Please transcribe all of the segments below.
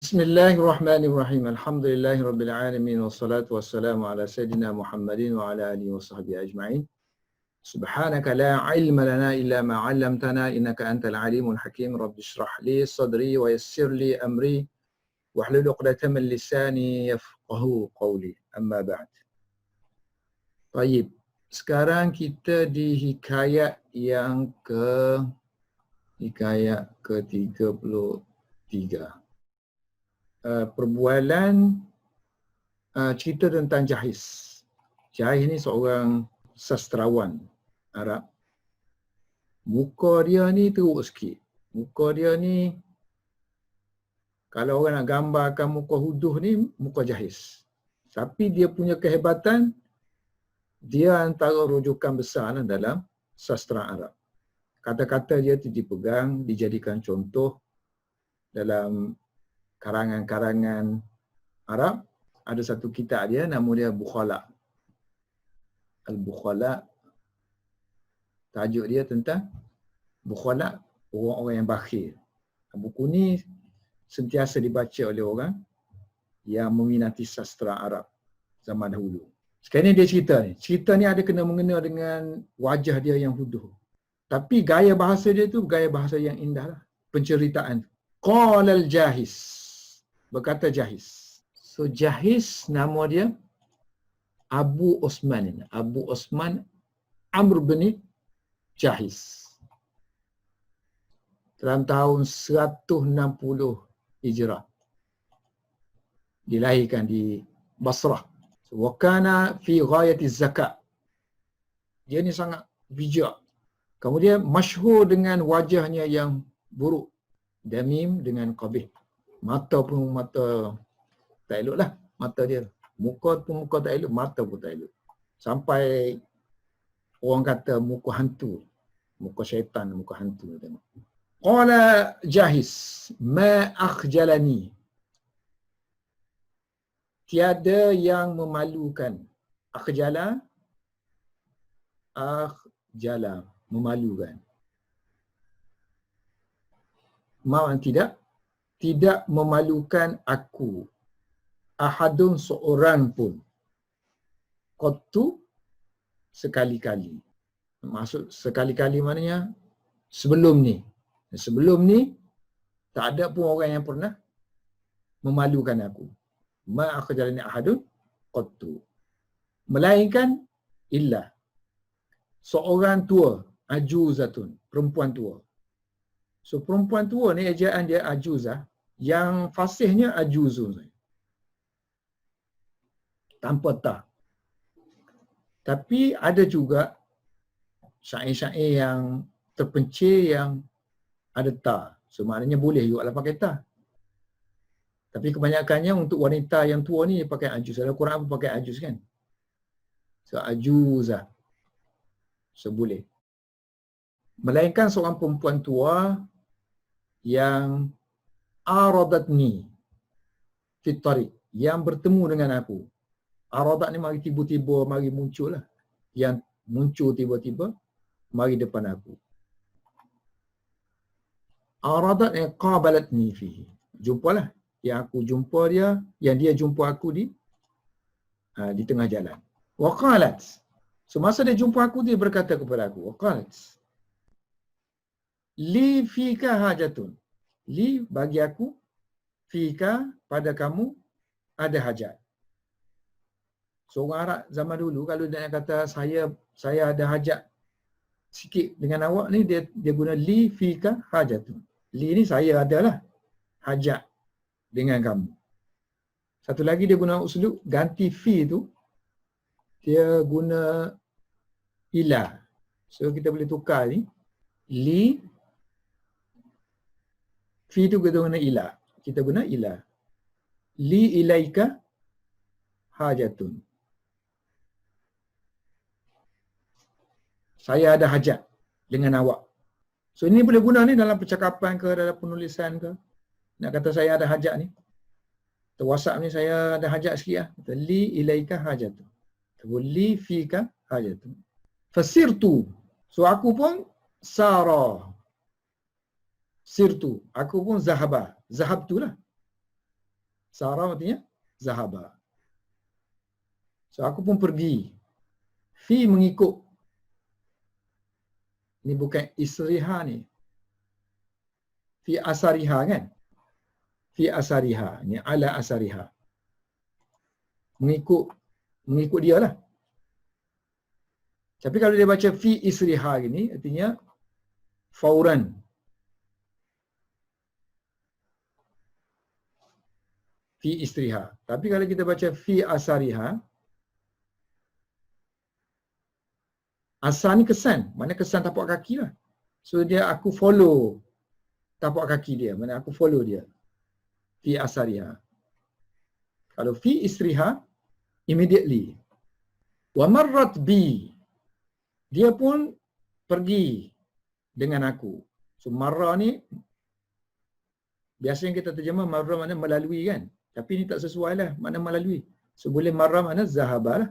Bismillahirrahmanirrahim. Alhamdulillahirabbil alamin wassalatu wassalamu ala sayidina Muhammadin wa ala alihi washabbihi ajma'in. Subhanaka la ilma lana illa ma 'allamtana innaka antal alimul hakim. Rabbi shrah li sadri wa yassir li amri wahlul 'uqdatam min lisani yafqahu qawli. Amma ba'd. Baik. Sekarang kita di hikayat ke-33. Perbualan cerita tentang Jahiz. Jahiz ni seorang sastrawan Arab. Muka dia ni teruk sikit. Muka dia ni, kalau orang nak gambarkan muka Huduh ni, muka Jahiz. Tapi dia punya kehebatan, dia antara rujukan besar dalam sastra Arab. Kata-kata dia tu dipegang, dijadikan contoh dalam karangan-karangan Arab. Ada satu kitab dia, nama dia Bukhala. Al-Bukhala. Tajuk dia tentang Bukhala, orang-orang yang bakhil. Buku ni sentiasa dibaca oleh orang yang meminati sastra Arab zaman dahulu. Sekarang ni dia cerita ni. Cerita ni ada kena-mengena dengan wajah dia yang Huduh. Tapi gaya bahasa dia tu gaya bahasa yang indah lah. Penceritaan. Qala al-Jahiz. Berkata Jahiz. So Jahiz nama dia Abu Osman. Abu Osman Amr bin Jahiz. Dalam tahun 160 Hijrah. Dilahirkan di Basrah. Wa kana fi ghayati zakat. Dia ni sangat bijak. Kemudian masyhur dengan wajahnya yang buruk. Damim dengan qabih. Mata pun mata tak elok lah. Mata dia. Muka pun muka tak elok. Mata pun tak elok. Sampai orang kata muka hantu. Muka syaitan, muka hantu. Qala Jahiz. Ma akhjalani. Tiada yang memalukan. Akhjala. Akhjala. Memalukan. Maksudnya tidak memalukan aku. Ahadun seorang pun. Qattu sekali-kali. Maksud sekali-kali maknanya sebelum ni. Sebelum ni tak ada pun orang yang pernah memalukan aku. Ma akhjalani ahadun qattu. Melainkan illa seorang tua, ajuzatun, perempuan tua. So perempuan tua ni ejaan dia ajuzah, yang fasihnya ajuzun. Tanpa ta. Tapi ada juga syair-syair yang terpencil yang ada ta. So maknanya boleh juga lah pakai ta. Tapi kebanyakannya untuk wanita yang tua ni dia pakai ajuz. Dalam Quran pun pakai ajuz kan. So ajuzah. So boleh. Melainkan seorang perempuan tua yang aradatni fit tariq, yang bertemu dengan aku. Aradat ni mari tiba-tiba mari muncul lah. Yang muncul tiba-tiba mari depan aku. Aradat yang qabalatni fihi. Jumpalah. Yang aku jumpa dia, yang dia jumpa aku di tengah jalan. Wa qalat. So masa dia jumpa aku, dia berkata kepada aku, wa qalat. Li fika hajatun. Li bagi aku, fika pada kamu ada hajat. So orang Arab zaman dulu kalau dia nak kata saya ada hajat sikit dengan awak ni, dia guna li fika hajatun. Li ni saya adalah hajat dengan kamu. Satu lagi dia guna uslub ganti fi tu, dia guna ila. So kita boleh tukar ni. Li fi tu kita guna ila. Kita guna ila. Li ilaika hajatun. Saya ada hajat dengan awak. So ini boleh guna ni dalam percakapan ke, dalam penulisan ke. Nak kata saya ada hajat ni. WhatsApp ni saya ada hajat sikit lah. Li ilaika hajatun. Li fika hajatun. Fasirtu. So aku pun sara. Sirtu. Aku pun zahaba. Zahab tu lah. Sara artinya zahaba. So aku pun pergi. Fi mengikut. Ini bukan isriha ni. Fi asariha kan? Fi asariha. Ini ala asariha. Mengikut dia lah. Tapi kalau dia baca fi isriha gini, artinya fauran. Fi isriha. Tapi kalau kita baca fi asariha, asar ni kesan. Mana kesan tapak kaki lah. So dia aku follow tapak kaki dia. Mana aku follow dia. Fi asariha. Kalau fi isriha, immediately. Wa marrat bi. Dia pun pergi dengan aku. So marra ni, biasanya kita terjemah marra mana melalui kan. Tapi ni tak sesuai lah makna melalui. So boleh marra mana zahaba lah.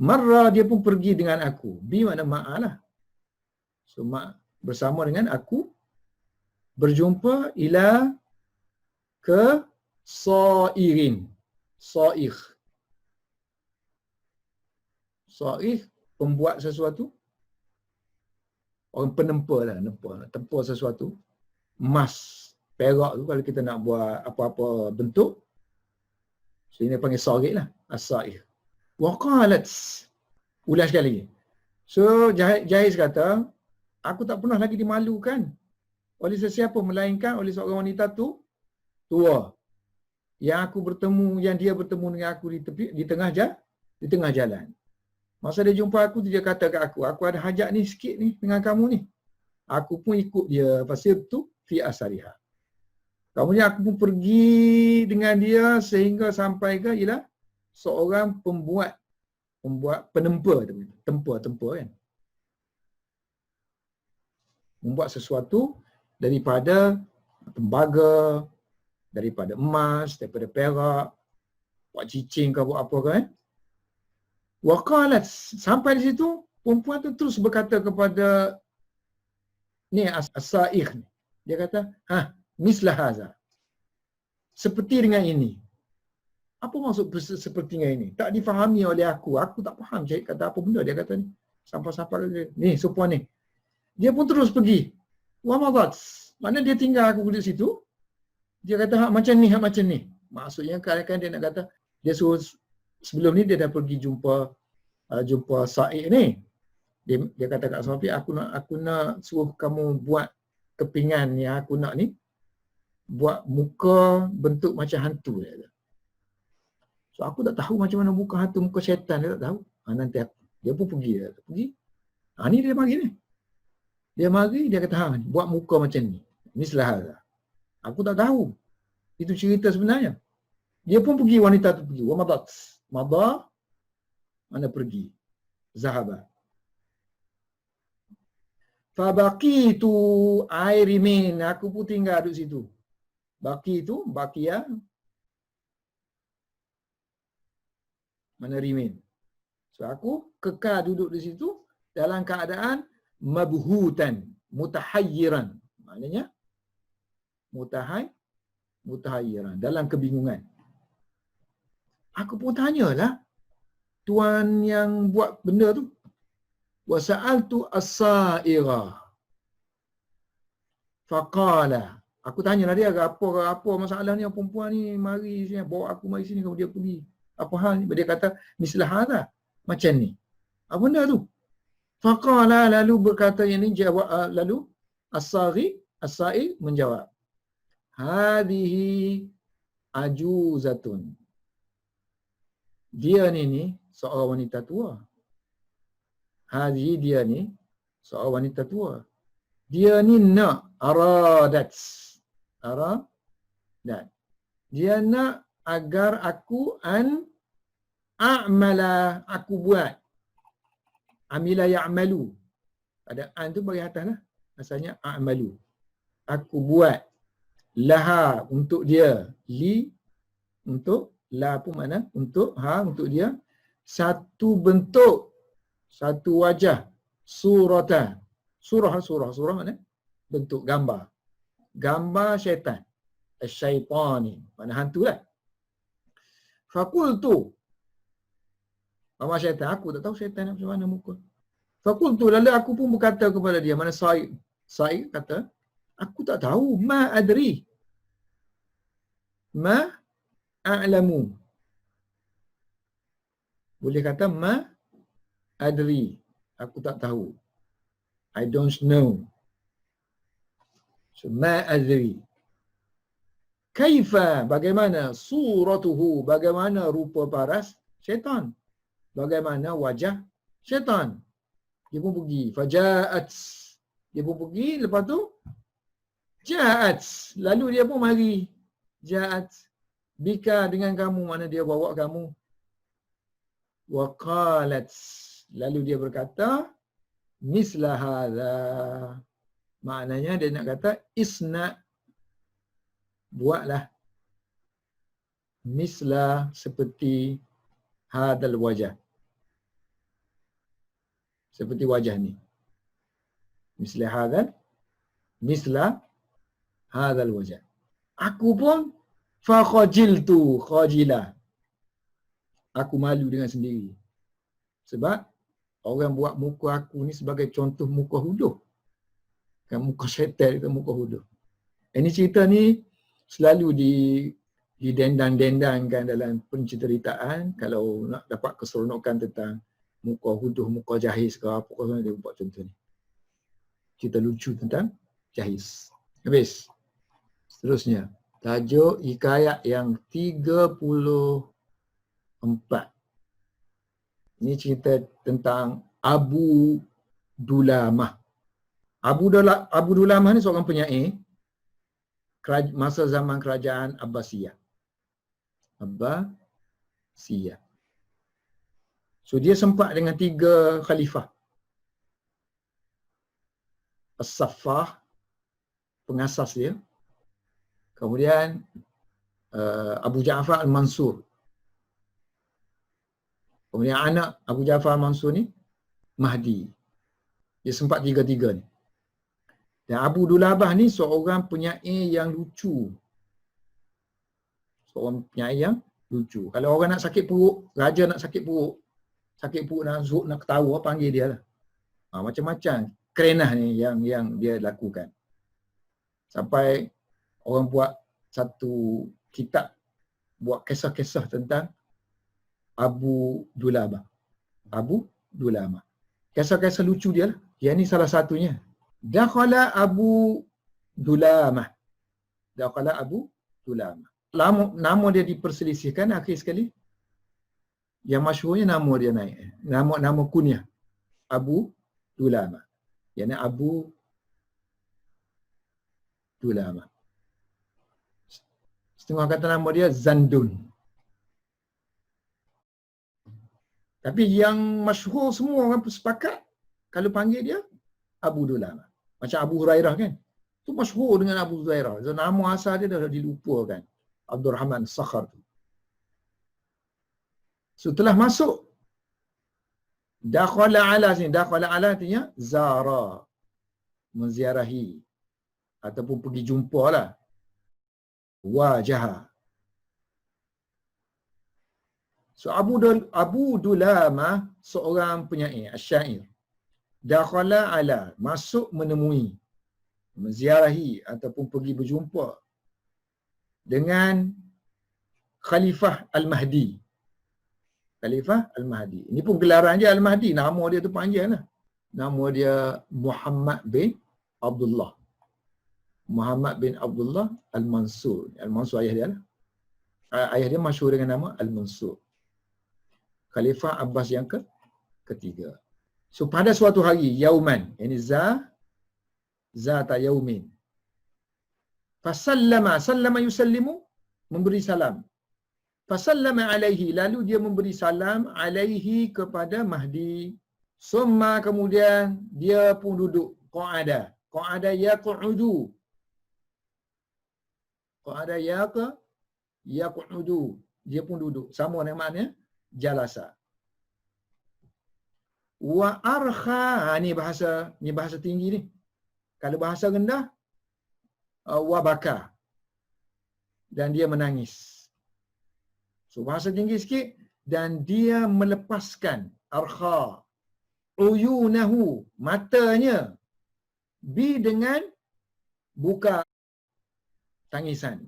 Marra dia pun pergi dengan aku. Bi makna ma'a lah. So bersama dengan aku berjumpa ila ke sa'irin. Sa'ir. Sa'ir pembuat sesuatu. Orang penempa lah. Tempur sesuatu. Emas, perak tu kalau kita nak buat apa-apa bentuk. So ini panggil sa'ir lah. As-sa'ir. Waqalat. Ulas sekali lagi. So Jahis kata, aku tak pernah lagi dimalukan oleh sesiapa melainkan oleh seorang wanita tu tua. Yang dia bertemu dengan aku di tengah jalan. Masa dia jumpa aku, dia kata kat aku ada hajat ni sikit ni dengan kamu ni. Aku pun ikut dia. Pasal tu fi asariha. Kemudian aku pun pergi dengan dia sehingga sampai ke ialah seorang pembuat penempa kan. Membuat sesuatu daripada tembaga, daripada emas, daripada perak, buat cicing ke buat apa kan. Waqalat, sampai di situ perempuan tu terus berkata kepada ni as-sa'ikh ni. Dia kata, mislah haza. Seperti dengan ini. Apa maksud seperti dengan ini? Tak difahami oleh aku. Aku tak faham Syahid kata apa benda dia kata ni. Sampai-sampai dia, ni sopuan ni. Dia pun terus pergi. Wa madat. Mana dia tinggal aku duduk situ. Dia kata macam ni. Maksudnya kadang-kadang dia nak kata dia suruh sebelum ni dia dah pergi jumpa Sa'id ni. Dia kata kat Safi, aku nak suruh kamu buat kepingan yang aku nak ni. Buat muka bentuk macam hantu dia kata. So aku tak tahu macam mana muka hantu, muka syaitan dia tak tahu. Nanti dia pun pergi. Ni dia mari ni. Dia mari, dia kata buat muka macam ni. Ni selahal. Aku tak tahu. Itu cerita sebenarnya. Dia pun pergi, wanita tu pergi. Wa madat. Mada, mana pergi. Zahaba. Fabaqitu airimin. Aku pun tinggal duduk situ. Baki tu, bakia. Mana rimin. So aku kekal duduk di situ dalam keadaan mabhutan, mutahayyiran. Maknanya mutahayyiran, dalam kebingungan. Aku pun tanyalah tuan yang buat benda tu. Wa sa'altu as-sa'ira. Faqala. Aku tanyalah dia apa masalah ni, perempuan ni mari sini, bawa aku mari sini, kemudian dia pergi. Apa hal ni? Dia kata mislah hadha, macam ni. Apa benda tu? Faqala, lalu berkata yang ni jawab, lalu as-sa'i menjawab. Hadhihi ajuzatun. Dia ni seorang wanita tua. Hadhihi dia ni seorang wanita tua. Dia ni nak aradat. Dia nak agar aku a'mala, aku buat. Amila ya'malu. Ada an tu bagi atas lah. Asalnya a'malu. Aku buat. Laha, untuk dia. Li, untuk. La pun mana? Untuk. Ha, untuk dia. Satu bentuk. Satu wajah. Surah mana? Bentuk gambar. Gambar syaitan. asyaitani, mana hantu lah. Fakultu, Mama syaitan, aku tak tahu syaitan macam mana muka. Fakultu, lalu aku pun berkata kepada dia, mana Sa'id kata, aku tak tahu, ma adri, ma a'lamu. Boleh kata ma adri, aku tak tahu. I don't know. So, ma adri. Kaifa, bagaimana suratuhu, bagaimana rupa paras syaitan, bagaimana wajah syaitan. Dia pun pergi, faja'at, dia pun pergi, lepas tu ja'at, lalu dia pun mari, ja'at bika, dengan kamu, mana dia bawa kamu, wa qalat, lalu dia berkata misla hadha, maknanya dia nak kata isna, buatlah misla, seperti hadal wajah, seperti wajah ni, misla hadal wajah. Aku pun fa khajiltu khajila, aku malu dengan sendiri, sebab orang buat muka aku ni sebagai contoh muka huduh, kan, muka syaitan ke muka huduh. Ini cerita ni selalu didendang-dendangkan dalam penceritaan. Kalau nak dapat keseronokan tentang muka huduh, muka jahis ke apa, dia buat contoh ni. Cerita lucu tentang jahis. Habis. Seterusnya, tajuk hikayat yang 34. Ini cerita tentang Abu Dulamah. Abu Dulamah ni seorang penyair masa zaman kerajaan Abbasiyah. So dia sempat dengan 3 khalifah. As-Saffah, pengasas dia. Kemudian Abu Ja'far Al-Mansur. Kemudian anak Abu Ja'far Al-Mansur ni Mahdi. Dia sempat 3-3 ni. Dan Abu Dulabah ni seorang penyair yang lucu. Seorang penyair yang lucu. Kalau orang nak sakit perut, raja nak sakit perut nak ketawa, panggil dia lah. Macam-macam kerenah ni yang dia lakukan. Sampai orang buat satu kitab, buat kisah-kisah tentang Abu Dulabah. Kisah-kisah lucu dia lah. Yang ni salah satunya. Dakhala Abu Dulamah. Nama dia diperselisihkan akhir sekali. Yang masyhurnya nama dia naik. Nama kunyah. Abu Dulamah. Yang Abu Dulamah. Setengah kata nama dia Zandun. Tapi yang masyhur semua orang sepakat kalau panggil dia Abu Dulamah. Macam Abu Hurairah kan. Tu masyhur dengan Abu Hurairah. So, nama asal dia dah dilupakan. Abdul Rahman Sakhar tu. So telah masuk. Dakhala ala sini. Dakhala ala artinya zara. Menziarahi. Ataupun pergi jumpa lah. Wajaha. So Abu Dulamah seorang penyair, asyair. Dakhala ala, masuk menemui, menziarahi ataupun pergi berjumpa dengan Khalifah Al-Mahdi. Khalifah Al-Mahdi. Ini pun gelaran dia Al-Mahdi, nama dia tu panjang lah. Nama dia Muhammad bin Abdullah. Muhammad bin Abdullah Al-Mansur. Al-Mansur ayah dia lah. Ayah dia masyhur dengan nama Al-Mansur. Khalifah Abbas yang ketiga. So pada suatu hari, yauman, ini zata yaumin. Sallama yusallimu, memberi salam. Fasallama alaihi, lalu dia memberi salam alaihi kepada Mahdi. Summa, kemudian dia pun duduk. Qa'ada yaq'udu. Qa'ada yaq'udu. Dia pun duduk. Sama dengan maknanya jalasa. Wa arkha, ni bahasa tinggi ni. Kalau bahasa rendah, wa baka. dan dia menangis. So bahasa tinggi sikit, dan dia melepaskan arkha uyunahu, matanya, bi dengan buka tangisan.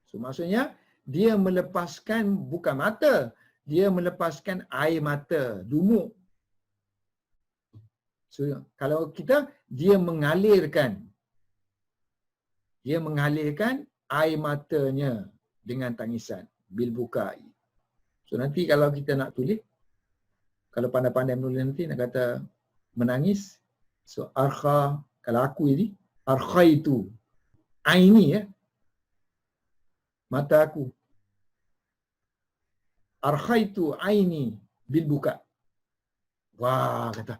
So maksudnya dia melepaskan bukan mata, dia melepaskan air mata, dumuk. So kalau kita, dia mengalirkan air matanya dengan tangisan bil bukai. So nanti kalau kita nak tulis, kalau pandai-pandai menulis nanti nak kata menangis, so arkha, kalau aku ini arkhaitu aini, ya, mata aku, arkhaitu aini bil buka. Wah, kata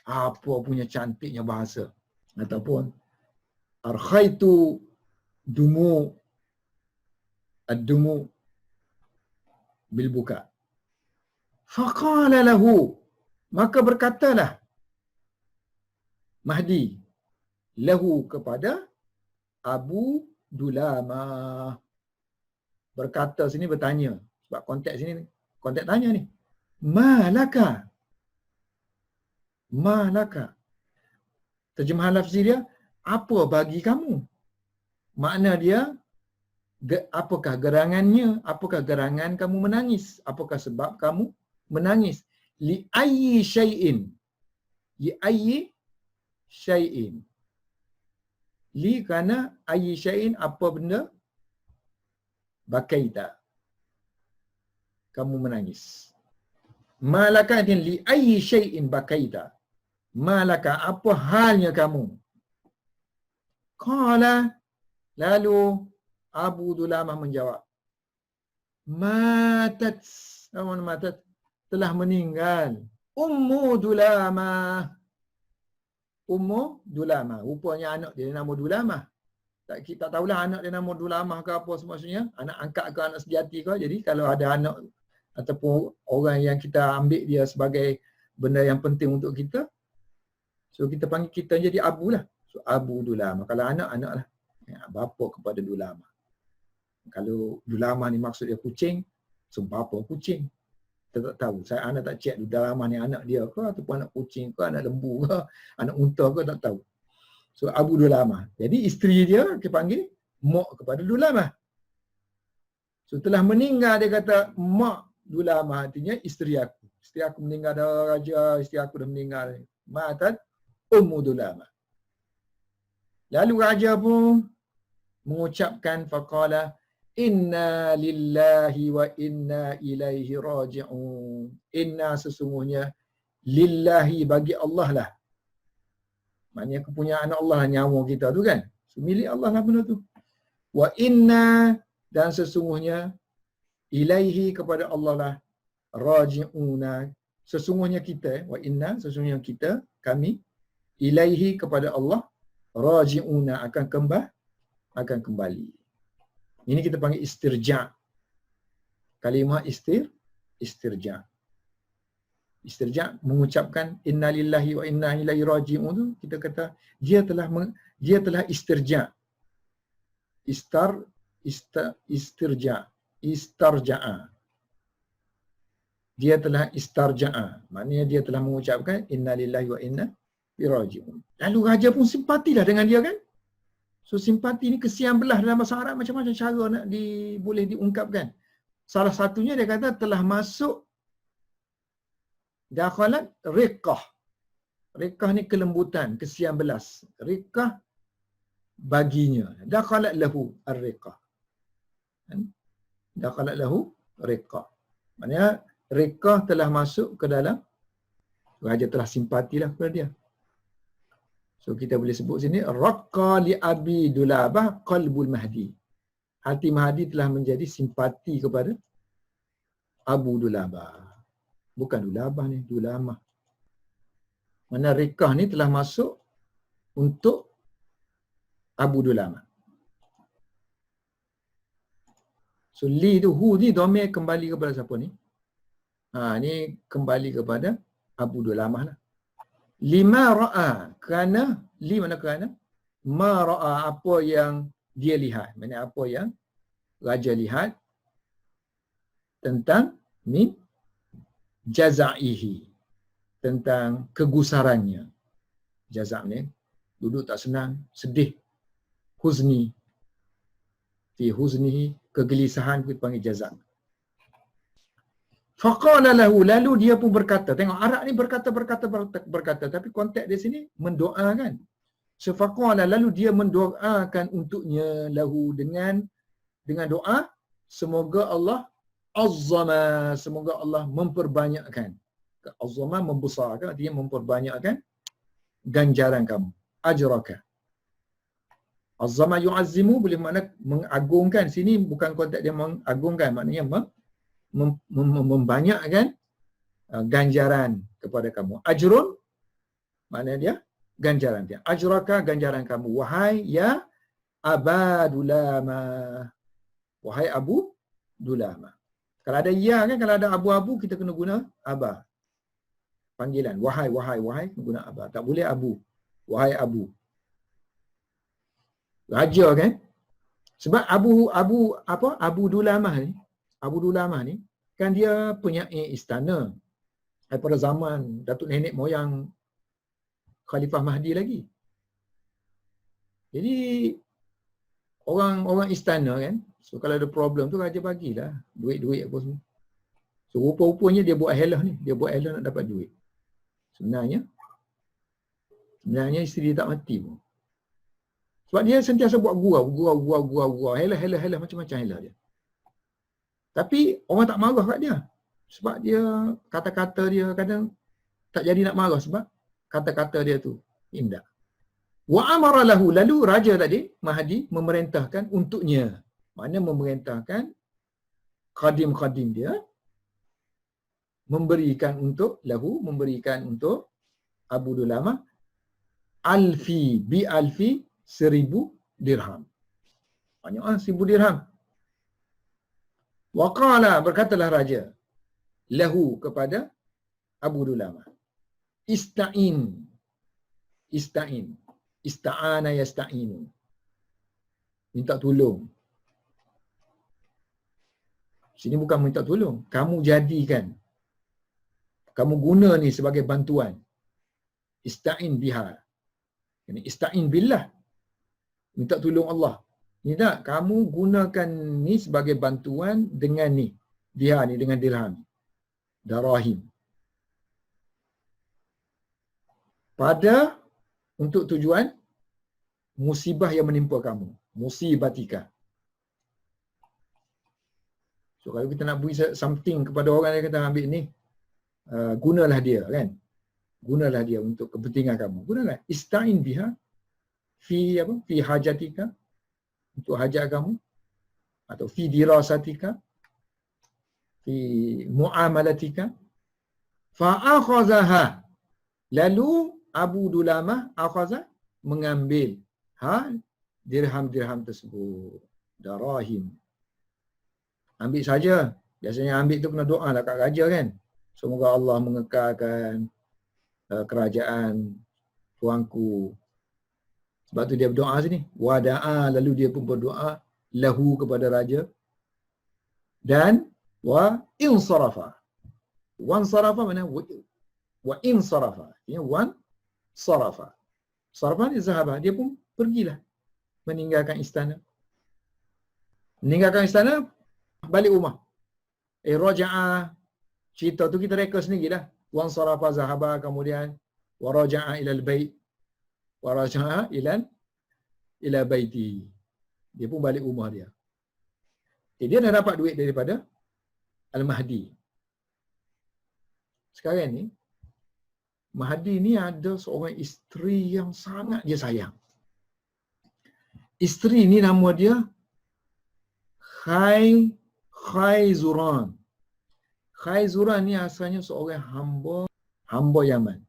apa punya cantiknya bahasa. Ataupun arkhaitu dumu ad-dumu bil buka. Faqala lahu, maka berkatalah Mahdi lahu kepada Abu Dulamah. Berkata sini bertanya, sebab konteks sini, konteks tanya ni. Malaka. Malaka. Terjemahan lafzi dia, apa bagi kamu? Makna dia, apakah gerangannya? Apakah gerangan kamu menangis? Apakah sebab kamu menangis? Li ayyi syai'in. Li ayyi syai'in. Li kerana ayyi syai'in, apa benda? Bakaita. Kamu menangis. Malaka artinya li ayyi syai'in bakaita. Malaka, apa halnya kamu? Qala, lalu Abu Dulamah menjawab, matat, namun matat, telah meninggal Ummu Dulamah. Ummu Dulamah, rupanya anak dia nama Dulamah. Tak tahulah anak dia nama Dulamah ke apa semestinya, anak angkat ke anak sejati ke. Jadi kalau ada anak ataupun orang yang kita ambil dia sebagai benda yang penting untuk kita, so kita panggil kita jadi Abu lah. So Abu Dulamah. Kalau anak lah. Ya, bapa kepada Dulamah. Kalau Dulamah ni maksud dia kucing, so bapa kucing. Kita tak tahu. Anak tak cek Dulamah ni anak dia ke, ataupun anak kucing ke, anak lembu ke, anak unta ke, tak tahu. So Abu Dulamah. Jadi isteri dia kita panggil mak kepada Dulamah. So telah meninggal, dia kata mak Dulamah, artinya isteri aku. Isteri aku meninggal dah raja, isteri aku dah meninggal. Matat Ummu Dulamah. Lalu raja pun mengucapkan faqala inna lillahi wa inna ilaihi raji'un. Inna, sesungguhnya, lillahi, bagi Allah lah. Maknanya kepunyaan Allah lah nyawa kita tu kan. So, milik Allah lah benda tu. Wa inna, dan sesungguhnya, ilaihi, kepada Allah lah, raji'una, sesungguhnya kita, wa inna, sesungguhnya kita, kami, ilaihi, kepada Allah, raji'una, akan kembali. Ini kita panggil istirja'. Kalimah istirja'. Istirja' mengucapkan inna lillahi wa inna ilaihi raji'un tu, kita kata dia telah istirja'. Istarja'a. Dia telah istarja'a. Maknanya dia telah mengucapkan inna lillahi wa inna ilaihi raji'un. Lalu raja pun simpatilah dengan dia kan. So simpati ni kesian belah dalam bahasa Arab, macam-macam cara nak boleh diungkapkan. Salah satunya dia kata telah masuk dakhalat riqqah. Riqqah ni kelembutan, kesian belas. Riqqah baginya. Dakhalat lahu ar-riqqah. Dakhalat lahu riqqah. Maksudnya riqqah telah masuk ke dalam, raja telah simpatilah kepada dia. So kita boleh sebut sini raqqa li Abi Dulabah qalbul Mahdi. Hati Mahdi telah menjadi simpati kepada Abu Dulabah. Bukan Dulabah ni, Dulamah. Mana riqah ni telah masuk untuk Abu Dulamah. So li tu, hu ni domir kembali kepada siapa ni? Ni kembali kepada Abu Dulamah lah. Lima ra'a, kerana, li mana kerana? ma ra'a, apa yang dia lihat. Maksudnya apa yang raja lihat tentang min jaza'ihi, tentang kegusarannya. Jazak ni duduk tak senang, sedih, huzni, fi huznihi, kegelisahan kita panggil jazak. Faqala lahu, lalu dia pun berkata, tengok Arab ni berkata, tapi konteks di sini mendoakan. So faqala, lalu dia mendoakan untuknya lahu dengan doa, semoga Allah azzama, semoga Allah memperbanyakkan. Azzama membesarkan, artinya memperbanyakkan ganjaran kamu, ajraka. Azzama yu'azzimu boleh makna mengagungkan. Sini bukan konteks dia mengagungkan, maknanya membanyakkan ganjaran kepada kamu. Ajrun maknanya dia ganjaran dia. Ajraka, ganjaran kamu. Wahai ya Aba Dulama, wahai Abu Dulama. Kalau ada ya kan, kalau ada abu-abu kita kena guna aba. Panggilan wahai, kena guna aba. Tak boleh abu. Wahai Abu. Raja kan? Sebab Abu Dulamah ni kan dia punya istana daripada zaman Datuk Nenek moyang Khalifah Mahdi lagi. Jadi orang istana kan, so kalau ada problem tu raja bagilah duit-duit apa semua. So rupa-rupanya dia buat helah ni, dia buat helah nak dapat duit. Sebenarnya isteri dia tak mati pun. Sebab dia sentiasa buat gurau, helah macam-macam helah dia. Tapi orang tak marah kat dia. Sebab dia kata-kata dia kadang tak jadi nak marah sebab kata-kata dia tu indah. Wa amara lahu, lalu raja tadi Mahdi memerintahkan untuknya. Maknanya memerintahkan khadim-khadim dia memberikan untuk Abu Dulamah alfi 1000 dirham. Banyak 1000 dirham. Wa qala, berkatalah raja lahu kepada Abu Dulamah, ista'in, ista'ana yasta'inu, minta tolong. Sini bukan minta tolong, kamu jadikan, kamu guna ni sebagai bantuan. Ista'in biha, ini ista'in billah, minta tolong Allah. Ni tak, kamu gunakan ni sebagai bantuan dengan ni, biha ni, dengan dirham, darahim, pada untuk tujuan musibah yang menimpa kamu, musibatika. So kalau kita nak beri something kepada orang yang kata ambil ni, gunalah dia kan. Gunalah dia untuk kepentingan kamu. Gunalah. Ista'in biha fi hajatika, untuk hajat kamu, atau fi dirasatika, fi muamalatika. Fa'akhazaha, lalu Abu Dulamah akhaza, mengambil dirham-dirham tersebut, darahim. Ambil saja. Biasanya ambil tu kena doa lah kat raja kan. Semoga Allah mengekalkan kerajaan tuanku. Sebab tu dia berdoa sini. Wada'a, lalu dia pun berdoa lahu kepada raja. Dan wa insarafa. Wan sarafa mana? Wa insarafa. Ya, wan sarafa. Sarafa ni zahaba. Dia pun pergilah. Meninggalkan istana. Meninggalkan istana, balik rumah. Raja'ah. Cerita tu kita reka sendirilah. Wan sarafa zahaba, kemudian wa raja'a ilal bait. Wa raja'a ila baiti. Dia pun balik rumah dia. Dia dah dapat duit daripada Al-Mahdi. Sekarang ni, Mahdi ni ada seorang isteri yang sangat dia sayang. Isteri ni nama dia Khaizuran. Khaizuran ni asalnya seorang hamba Yaman.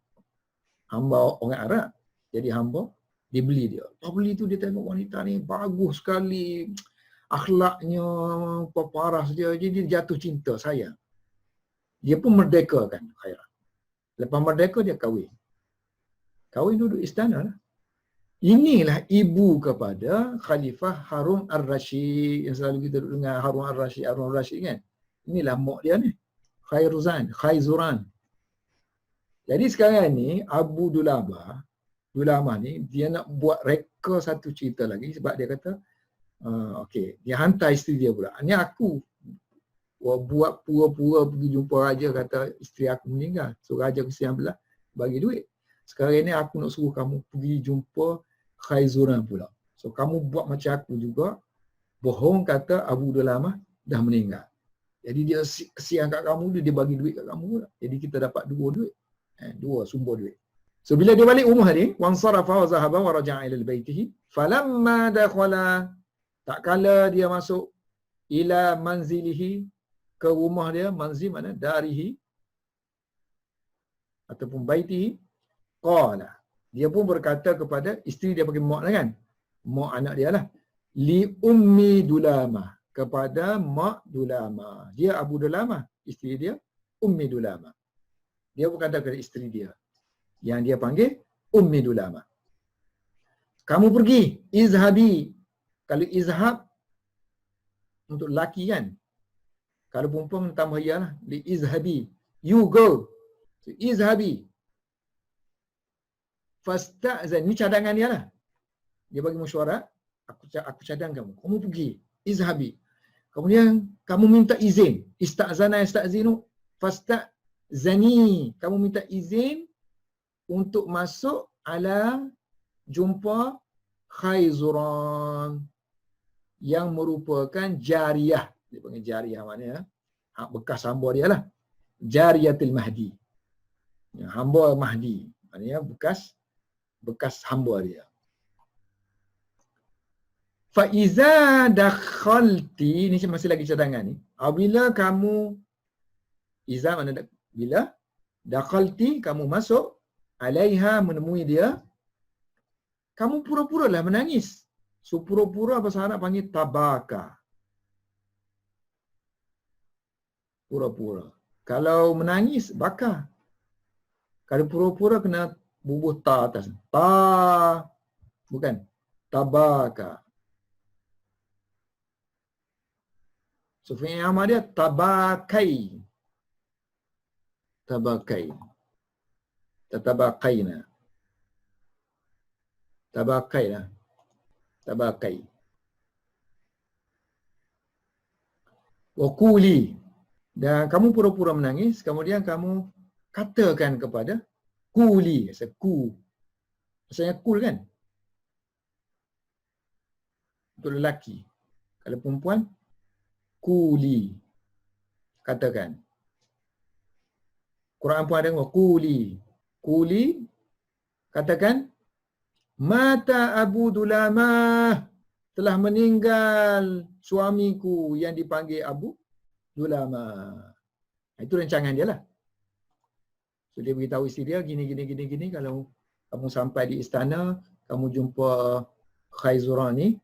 Hamba orang Arab. Jadi hamba, dia beli dia. Dia beli tu, dia tengok wanita ni bagus sekali. Akhlaknya, paras dia. Jadi dia jatuh cinta, sayang. Dia pun merdekakan Khairat. Lepas merdeka dia kahwin. Kahwin duduk istana lah. Inilah ibu kepada Khalifah Harun Ar-Rasyid yang selalu kita dengar Harun Ar-Rasyid kan. Inilah mak dia ni. Khaizuran. Jadi sekarang ni Abu Dulamah ni dia nak buat reka satu cerita lagi sebab dia kata okey, dia hantar isteri dia pula. Ni aku buat pura-pura pergi jumpa raja kata isteri aku meninggal. So raja kesian belah bagi duit. Sekarang ni aku nak suruh kamu pergi jumpa Khaizuran pula. So kamu buat macam aku juga, bohong kata Abu Dulamah dah meninggal. Jadi dia kesian kat kamu, dia bagi duit kat kamu pula. Jadi kita dapat dua duit. Dua sumber duit. So bila dia balik rumah dia, wan sarafa wa zahaba wa raja'a ila baitihi, falamma dakhala, tak kala dia masuk ila manzilihi, ke rumah dia, manzil mana darihi ataupun baitihi, qala, dia pun berkata kepada isteri dia bagi mak kan, mak anak dia lah, li ummi Dulamah, kepada mak Dulamah. Dia Abu Dulamah, isteri dia Ummi Dulamah. Dia berkata kepada isteri dia yang dia panggil Ummi Dulamah, kamu pergi, izhabi. Kalau izhab untuk lelaki kan, kalau perempuan tambah ya lah, li izhabi, you go. So, izhabi fasta'zan, ni cadangan dia lah. Dia bagi mesyuarat, aku cadang kamu pergi, izhabi. Kemudian kamu minta izin, ista'zana yasta'zinu, fasta'zani, kamu minta izin untuk masuk ala jumpa Khaizuran yang merupakan jariyah. Dia panggil jariyah maknanya bekas hamba dia lah. Jariyatul Mahdi. Hamba Mahdi. Maknanya bekas hamba dia. Fa iza dakhalti, ni masih lagi cadangan ni. Apabila kamu, iza mana bila, dakhalti kamu masuk, alaiha menemui dia, kamu pura-puralah menangis. So pura-pura bahasa Arab panggil tabaka. Pura-pura. Kalau menangis, baka. Kalau pura-pura kena bubuh ta atas. Ta. Bukan. Tabaka. So fi'il amal dia tabakai. Tabakai. Tatabakaina. Tabakai lah. Tabakai. Wakuli. Dan kamu pura-pura menangis, kemudian kamu katakan kepada kuli. Ku. Maksudnya cool kan? Untuk lelaki. Kalau perempuan, kuli. Katakan. Quran pun ada kuli. Kuli. Katakan. Mata Abu Dulamah, telah meninggal suamiku yang dipanggil Abu Dulamah. Itu rancangan dia lah. So dia beritahu isteri dia gini. Kalau kamu sampai di istana, kamu jumpa Khaizuran ni,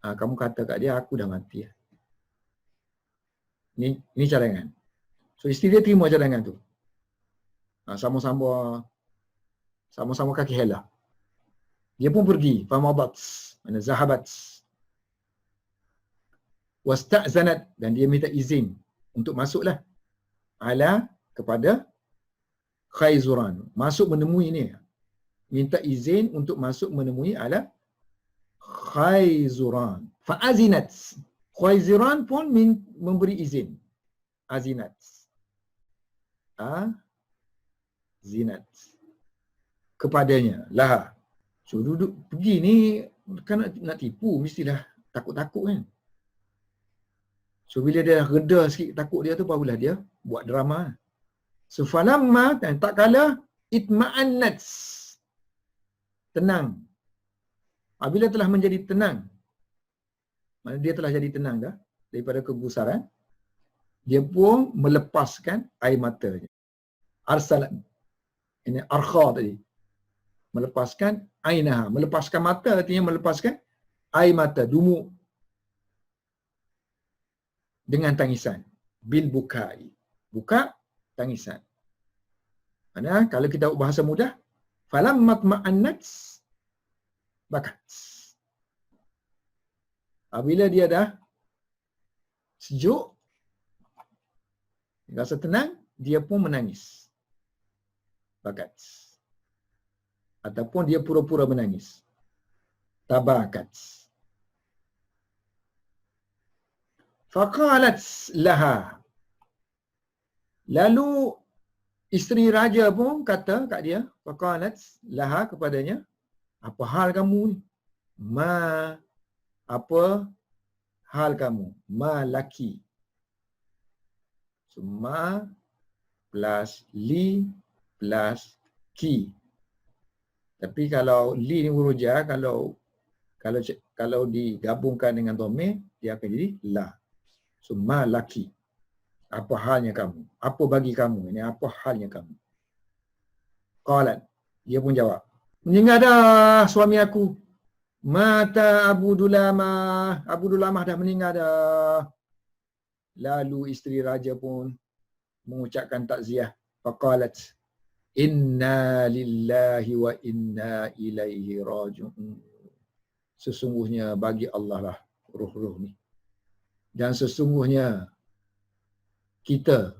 kamu kata kat dia aku dah mati. Ini cadangan. So isteri dia terima cadangan tu. Sama-sama kaki helah. Dia pun pergi, famadat, mana zahabat. Wasta'zanat, dan dia minta izin untuk masuklah ala kepada Khaizuran. Masuk menemui ni. Minta izin untuk masuk menemui ala Khaizuran. Fa'azinat. Khaizuran pun memberi izin. Azinat. Zinat. Kepadanya. Laha. So duduk pergi ni kan nak tipu, mestilah takut-takut kan. So bila dia reda sikit takut dia tu, barulah dia buat drama. So falamma, dan tak kala itma'annat, tenang. Bila telah menjadi tenang, maknanya dia telah jadi tenang dah daripada kegusaran, dia pun melepaskan air matanya. Arsalat, ini arkha tadi, melepaskan ainaha, melepaskan mata artinya melepaskan air mata, dumuk dengan tangisan. Bil bukai, buka tangisan. Mana kalau kita bahasa mudah, falammat ma'annat, bakat. Apabila dia dah sejuk, rasa tenang, dia pun menangis. Bakat. Ataupun dia pura-pura menangis. Tabakat. Faqalat laha. Lalu isteri raja pun kata kat dia, faqalat laha, kepadanya, apa hal kamu ni? Apa hal kamu? Ma laki. So, ma plus li plus ki. Tapi kalau li ni huruf jar, kalau digabungkan dengan dhamir, dia akan jadi la. So, ma laki. Apa halnya kamu? Apa bagi kamu? Ini apa halnya kamu? Qalat. Dia pun jawab, meninggal dah suami aku. Mata Abu Dulamah. Abu Dulamah dah meninggal dah. Lalu isteri raja pun mengucapkan takziah. Faqalat, inna lillahi wa inna ilaihi raji'un. Sesungguhnya bagi Allah lah ruh-ruh ni. Dan sesungguhnya kita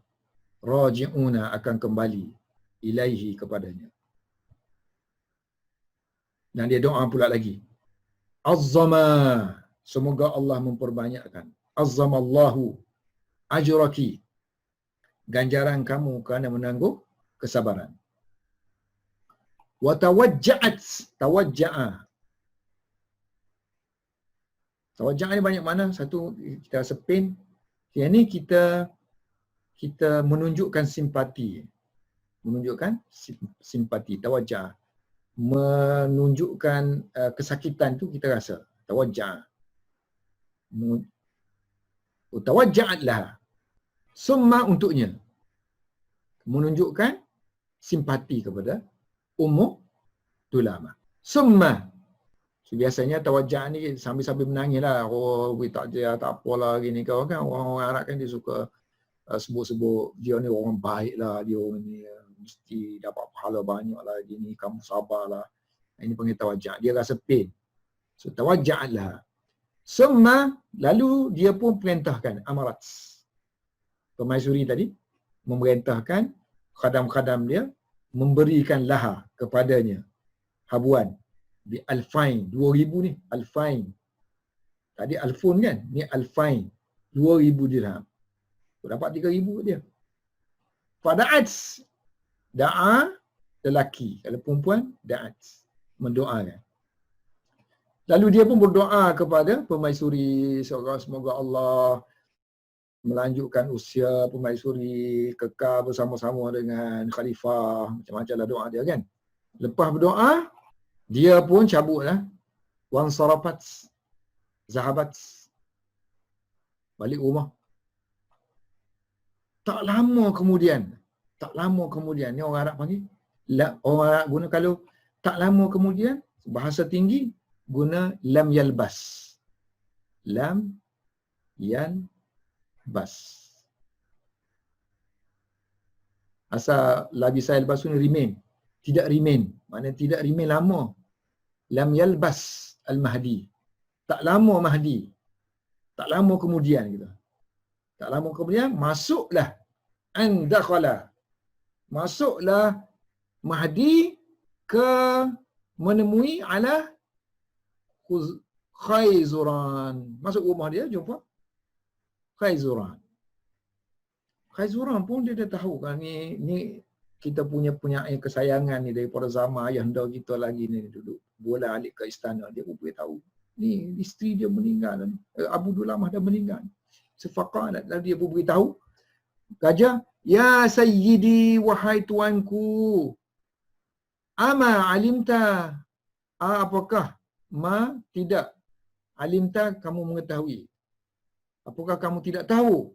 raji'una akan kembali ilaihi, kepadanya. Dan dia doa pula lagi. Azzama, semoga Allah memperbanyakkan. Azzamallahu ajraki, ganjaran kamu kerana menangguh kesabaran. Wa tawajja'at, tawajja'a. Tawajja'a ni banyak makna. Satu, kita sepin. Yang ni kita menunjukkan simpati. Menunjukkan simpati, tawajja'a. Menunjukkan kesakitan tu kita rasa. Tawajja'a. Tawajja'at laha. Summa, untuknya. Menunjukkan simpati kepada Ummu Dulamah. Summa. So, biasanya tawajja'at ni sambil-sambil menangis lah. Oh, tak apalah gini kau kan. Orang-orang Arab kan dia suka sebut-sebut dia ni orang baik lah. Dia orang ni mesti dapat pahala banyak lah. Gini, kamu sabarlah. Ini panggil tawajja'at. Dia rasa pain. So, tawajja'at laha. Summa, lalu dia pun perintahkan amarat. Permaisuri tadi memerintahkan khadam-khadam dia memberikan laha kepadanya habuan di alfain, 2000 ni alfain. Tadi alfun kan, ni alfain, 2000 dirham. So, dapat 3000 dia. Fada'at, da'a lelaki, kalau perempuan da'at, mendoakan. Lalu dia pun berdoa kepada permaisuri, semoga Allah melanjutkan usia permaisuri, kekal bersama-sama dengan khalifah, macam-macam lah doa dia kan. Lepas berdoa, dia pun cabutlah. Wan sarafat, zahabat, balik rumah. Tak lama kemudian, ni orang Arab panggil, orang Arab guna kalau tak lama kemudian, bahasa tinggi guna lam yalbas. Lam yalbas. Asal lagi saya lepas ni remain. Tidak remain. Maknanya tidak remain lama. Lam yalbas al-Mahdi. Tak lama Mahdi. Tak lama kemudian gitu. Tak lama kemudian masuklah dakhala. Masuklah Mahdi ke menemui ala Khayzuran. Masuk rumah dia jumpa Khayzuran. Khayzuran pun dia dah tahu kan ni kita punya kesayangan ni daripada zaman ayahanda kita lagi ni duduk bola alik ke istana. Dia pun boleh tahu. Ni isteri dia meninggal ni. Abu Dulamah dah meninggal. Sefaqalat, lalu dia pun beritahu gajah, ya sayyidi, wahai tuanku, ama alimta, apakah tidak alimta, kamu mengetahui, apakah kamu tidak tahu,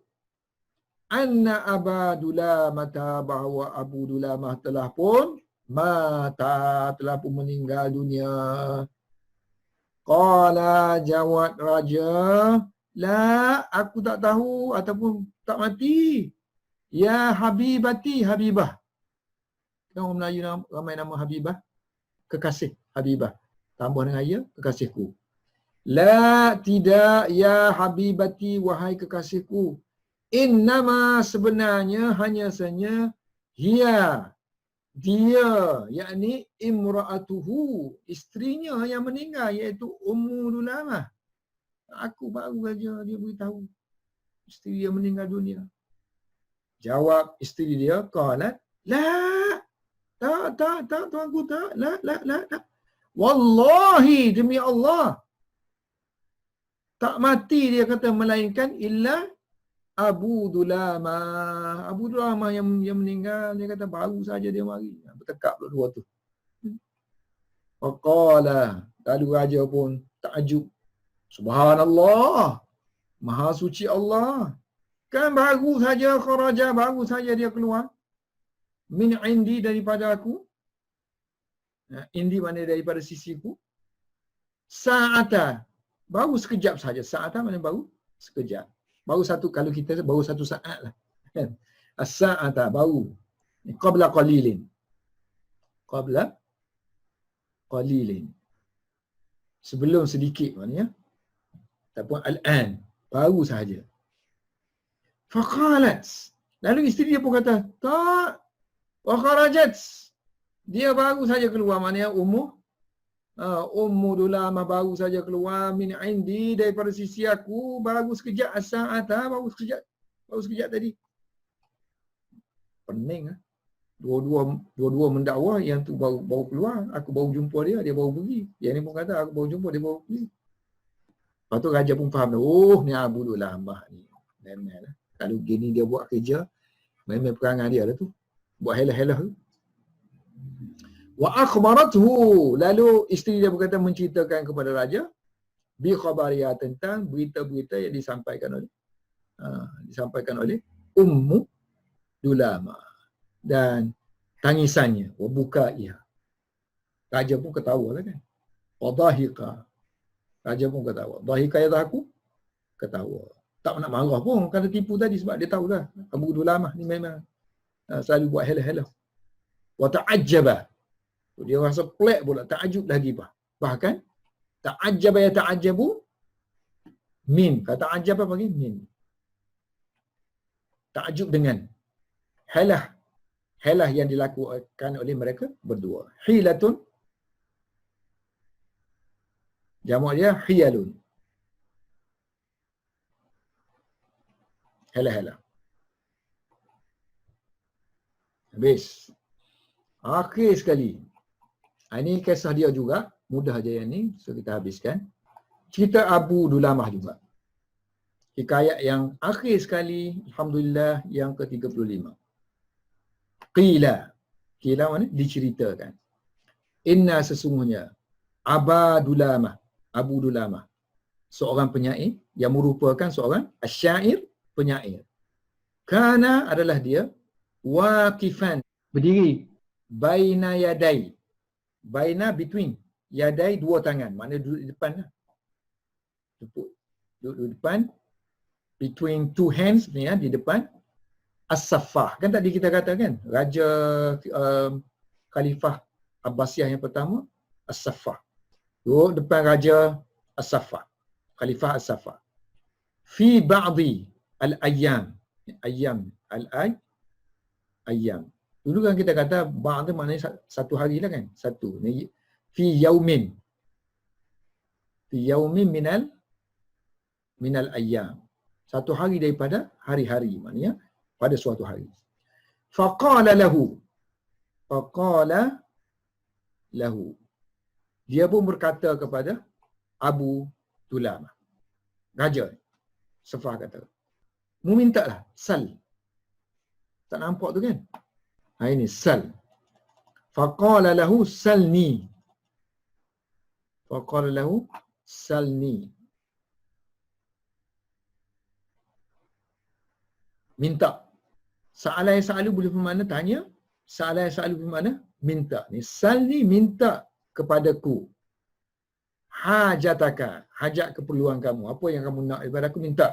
anna Aba Dulamah, bahawa Abu Dulamah telah pun telah pun meninggal dunia. Qala, jawab raja, la, aku tak tahu ataupun tak mati. Ya Habibati, Habibah. Orang Melayu ramai nama Habibah, kekasih Habibah. tambah dengan ya, kekasihku. La tidak ya habibati wahai kekasihku. Innama sebenarnya hanya saja hiya dia, yakni imra'atuhu, isterinya yang meninggal iaitu Ummu Dulamah. Aku baru saja dia beritahu isteri dia meninggal dunia. Jawab isteri dia, qalat la, tak tuanku, tak, la. Wallahi, demi Allah, tak mati dia kata, melainkan illa Abu Dulamah. Abu Dulamah yang meninggal, dia kata baru saja dia mari. Bertekak dua tu. Faqala, lalu raja pun takjub. Subhanallah, Maha suci Allah. Kan baru saja kharaja, baru saja dia keluar. Min indi, daripada aku. Indi mana daripada sisiku. Sa'ata, baru sekejap saja. Sa'ata mana baru sekejap. Baru satu, kalau kita baru satu saat lah. As-sa'ata, baru. Qabla qalilin. Qabla qalilin. Sebelum sedikit maknanya. Ataupun al-an, baru sahaja. Faqalat, lalu isteri dia pun kata, tak. Wa kharajat, dia baru saja keluar, maknanya Ummu Dulamah baru saja keluar min indi, daripada sisi aku, baru sekejap. As-sa'ata, baru sekejap tadi. Pening ah. Dua-dua mendakwa, yang tu baru keluar, aku baru jumpa dia baru pergi. Yang ni pun kata aku baru jumpa, dia baru pergi. Lepas tu raja pun faham, oh ni Abu Dulamah ni. Memang lah. Kalau gini dia buat kerja, memang perangai dia lah tu. Buat helah-helah tu. Wa akhbarathu, lalu isteri dia berkata, menceritakan kepada raja bi khabariya, tentang berita-berita yang disampaikan oleh Ummu Dulamah dan tangisannya. Wa bukaiha, raja pun ketawa lah kan. Wa dhahika, raja pun ketawa. Dhahika ya aku ketawa. Tak nak marah pun kalau tipu tadi, sebab dia tahu dah Abu Dulamah ni memang selalu buat helah-helah. Wa ta'ajjaba, dia rasa pelik pula, takjub lagi bahkan ta'ajjaba ya ta'ajjabu min, kata ajab apa lagi, min, takjub dengan helah yang dilakukan oleh mereka berdua. Hilatun, jamak dia hiyalun, helah. Habis. Akhir sekali. Ini kisah dia juga. Mudah je yang ni. So kita habiskan. Cerita Abu Dulamah juga. Hikayat yang akhir sekali. Alhamdulillah yang ke-35. Qila. Qila mana? Diceritakan. Inna sesungguhnya. Abu Dulamah. Seorang penyair. Yang merupakan seorang asyair, penyair. Kana adalah dia. Waqifan, berdiri. Baina yadai. Baina, between. Yadai, dua tangan. Maknanya duduk di depan lah. Duduk di depan. Between two hands ni ya, di depan. As-Saffah. Kan tadi kita katakan, Raja Khalifah Abbasiyah yang pertama, As-Saffah. Duduk depan Raja As-Saffah. Khalifah As-Saffah. Fi ba'di al-ayyam. Ayyam. Ayyam. Dulu kan kita kata ba'd tu maknanya satu hari lah kan. Satu. Fi yaumin. Fi yaumin minal ayyam. Satu hari daripada hari-hari. Maknanya pada suatu hari. Faqala lahu. Dia pun berkata kepada Abu Dulamah. Raja. Safah kata. Mu minta lah. Sal. Tak nampak tu kan? Ini sal. Faqala lahu salni. Minta. Sa'alu boleh bermakna tanya. Sa'alu bermakna minta. Ni salni, minta kepadaku. Hajataka. Hajat keperluan kamu. Apa yang kamu nak daripada aku, minta.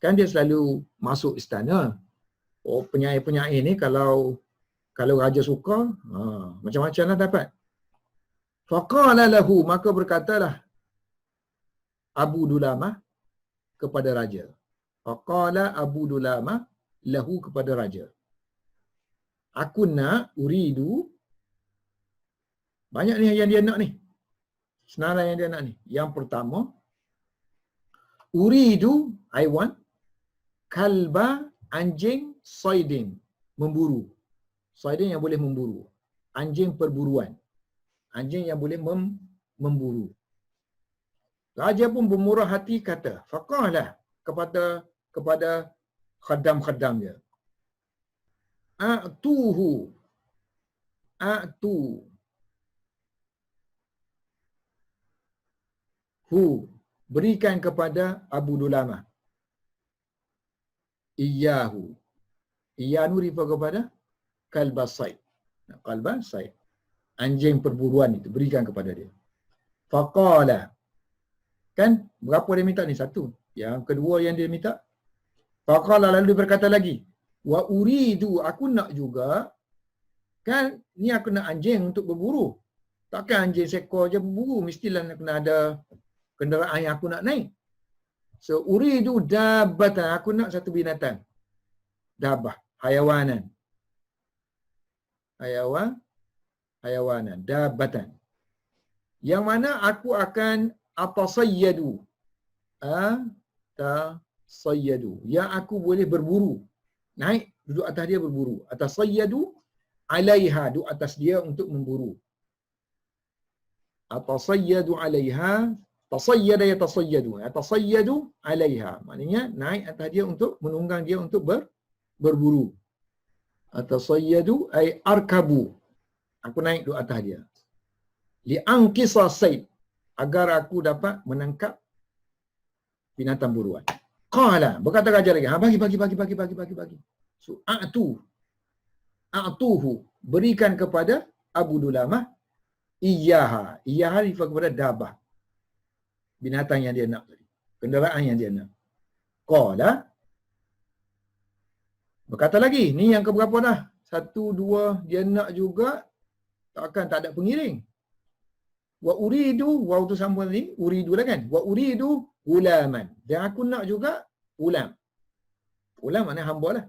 Kan dia selalu masuk istana. Oh, penyair-penyair ni kalau raja suka, macam-macam lah dapat. Faqala lahu, maka berkatalah Abu Dulamah kepada raja. Faqala Abu Dulamah lahu kepada raja. Aku nak uridu, banyak ni yang dia nak ni. Senarai yang dia nak ni. Yang pertama, uridu, I want, kalba, anjing, saidin, memburu. Saidin yang boleh memburu. Anjing perburuan. Anjing yang boleh memburu. Raja pun bermurah hati kata, faqalah kepada khadam-khadam dia. A'tuhu. Berikan kepada Abu Dulamah. Iyahu. Iyanu refer kepada kalba said. Kalba said. Anjing perburuan itu berikan kepada dia. Faqala. Kan berapa dia minta ni? Satu. Yang kedua yang dia minta. Faqala, lalu dia berkata lagi, wa uridu, aku nak juga, kan ni aku nak anjing untuk berburu. Takkan anjing seekor je berburu, mestilah nak kena ada kenderaan yang aku nak naik. So uridu dabbatan, aku nak satu binatang. Dabbah, hayawanan. Hayawanan, dabbatan. Yang mana aku akan atasayyadu. Atasayyadu. Yang aku boleh berburu. Naik, duduk atas dia berburu. Atasayyadu alaiha, duduk atas dia untuk memburu. Atasayyadu alaiha, tasayyada yatasayyadu. Atasayyadu alaiha. Maknanya naik atas dia untuk menunggang dia untuk berburu. Atasayyadu ay arkabu. Aku naik duduk atas dia. Li'angkisa sayd, agar aku dapat menangkap binatang buruan. Qala, berkata raja lagi, bagi. So a'tuhu, berikan kepada Abu Dulamah iyaha. Iyaha refer kepada dabah. Binatang yang dia nak tadi. Kenderaan yang dia nak. Qala, berkata lagi, ni yang keberapa dah? 1, 2, dia nak juga, takkan tak ada pengiring. Wa uridu, waw tu sambung ni, uridu lah kan? Wa uridu ulaman. Dan aku nak juga ulam. Ulam maknanya hamba lah.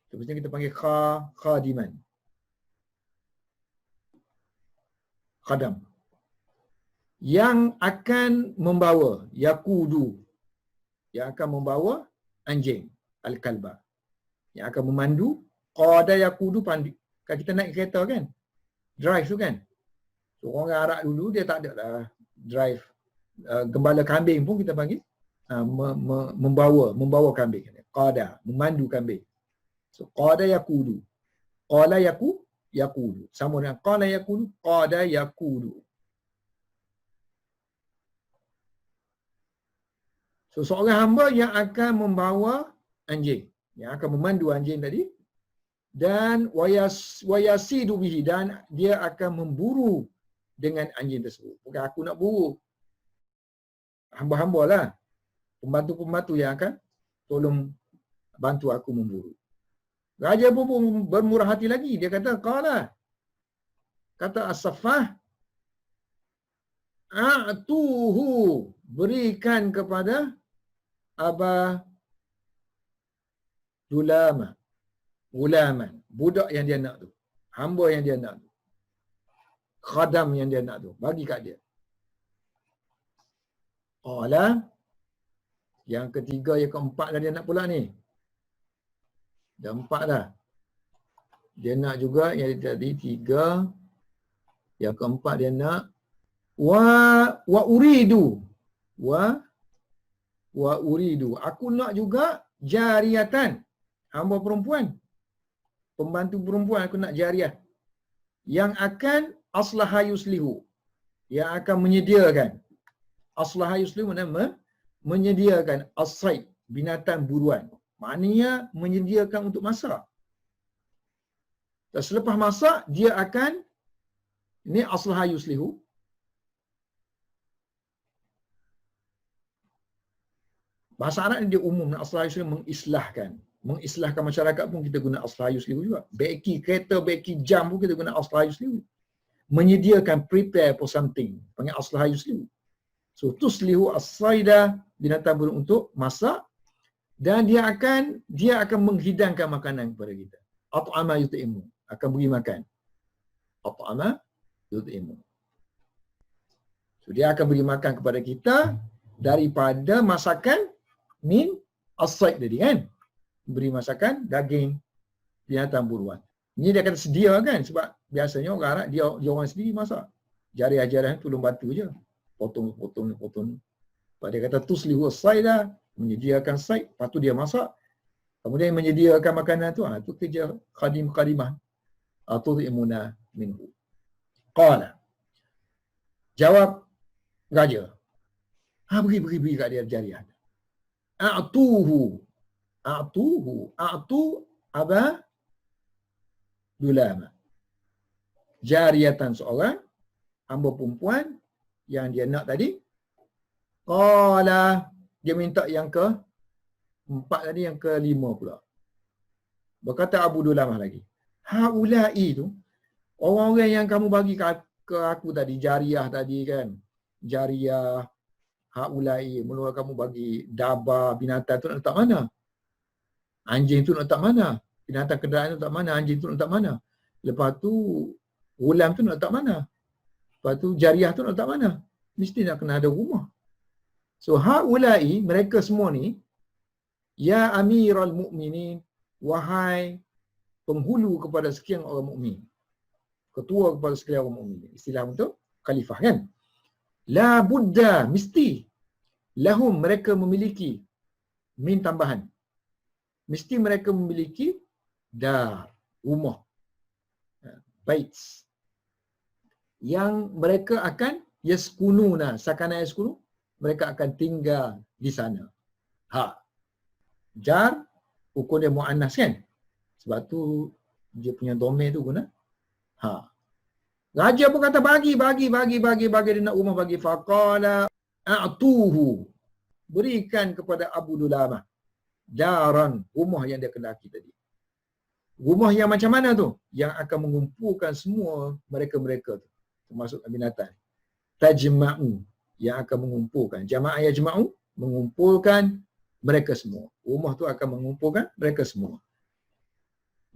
Sebenarnya kita panggil khadiman. Khadam. Yang akan membawa, yakudu. Yang akan membawa anjing, al-kalba. Yang akan memandu, qada yakudu, pandu. Kan kita naik kereta kan? Drive tu kan? So, orang Arab dulu dia tak ada lah drive. Gembala kambing pun kita panggil membawa kambing. Qada, memandu kambing. So qada yakudu. Qala yakudu. Sama dengan qala yakudu, qada yakudu. So seorang hamba yang akan membawa anjing, yang akan memandu anjing tadi, dan wayasidu bihi, dan dia akan memburu dengan anjing tersebut. Bukan aku nak buru. Hamba-hamba lah. Pembantu-pembantu yang akan tolong bantu aku memburu. Raja pun bermurah hati lagi. Dia kata, qala. Kata as-saffah, a'tuhu, berikan kepada Aba Dulamah. Gulaman. Budak yang dia nak tu. Hamba yang dia nak tu. Khadam yang dia nak tu. Bagi kat dia. Qala. Yang ketiga, yang keempat dah dia nak pula ni. Dah 4 dah. Dia nak juga yang tadi 3. Yang keempat dia nak wa uridu. Wa uridu. Aku nak juga jariatan. Hamba perempuan. Pembantu perempuan aku nak jariah. Yang akan aslaha yuslihu. Yang akan menyediakan. Aslaha yuslihu maknanya menyediakan as-sayd, binatang buruan. Maknanya menyediakan untuk masak. Dan selepas masak, dia akan, ini aslaha yuslihu. Bahasa Arab ni dia umum, aslaha yuslihu mengislahkan. Mengislahkan masyarakat pun kita guna aslaha yuslihu juga. Baiki kereta, baiki jam pun kita guna aslaha yuslihu. menyediakan, prepare for something. Panggil aslaha yuslihu. So tuslihu as-saida, binatang burung untuk masak, dan dia akan menghidangkan makanan kepada kita. At'ama yut'imu, akan beri makan. At'ama yut'imu. So dia akan beri makan kepada kita daripada masakan min as-said tadi kan. Beri masakan daging binatang buruan. Ini dia kata sedia kan, sebab biasanya orang Arab dia orang sendiri masak. Jari-jarian tolong bantu je. Potong. Sebab dia kata tuslihu as-saida, menyediakan said, lepas tu dia masak. Kemudian menyediakan makanan tu, itu kerja khadim-khadimah. Tud'imuna minhu. Qala. Jawab raja. Beri kat dia jariah. A'tu Aba Dulama. Jariatan seorang hamba perempuan yang dia nak tadi. Qala, dia minta yang ke-4 tadi, yang ke-5 pula. Berkata Abu Dulamah lagi, haula'i tu, orang-orang yang kamu bagi ke aku tadi, jariah tadi kan. Jariah, haula'i, mula kamu bagi daba, binatang tu nak letak mana? Anjing tu nak letak mana? Binatang kenderaan tu nak letak mana? Anjing tu nak letak mana? Lepas tu, gulam tu nak letak mana? Lepas tu, jariah tu nak letak mana? Mesti nak kena ada rumah. So, haula'i, mereka semua ni, ya amiral mu'minin, wahai penghulu kepada sekian orang mukmin. Ketua kepada sekian orang mukmin. Istilah untuk khalifah kan? La budda, mesti. Lahum, mereka memiliki min tambahan. Mesti mereka memiliki dar, rumah. Baits. Yang mereka akan yaskununa, sakana yaskunu, mereka akan tinggal di sana. Jar, hukum dia mu'annas kan? Sebab tu dia punya domain tu guna Raja pun kata bagi dia nak rumah bagi. Faqala a'tuhu, berikan kepada Abu Dulamah daran, rumah yang dia kendaki tadi. Rumah yang macam mana tu? Yang akan mengumpulkan semua mereka-mereka tu, termasuk binatang. Tajma'u, yang akan mengumpulkan. Jamaah yajma'u, mengumpulkan mereka semua. Rumah tu akan mengumpulkan mereka semua.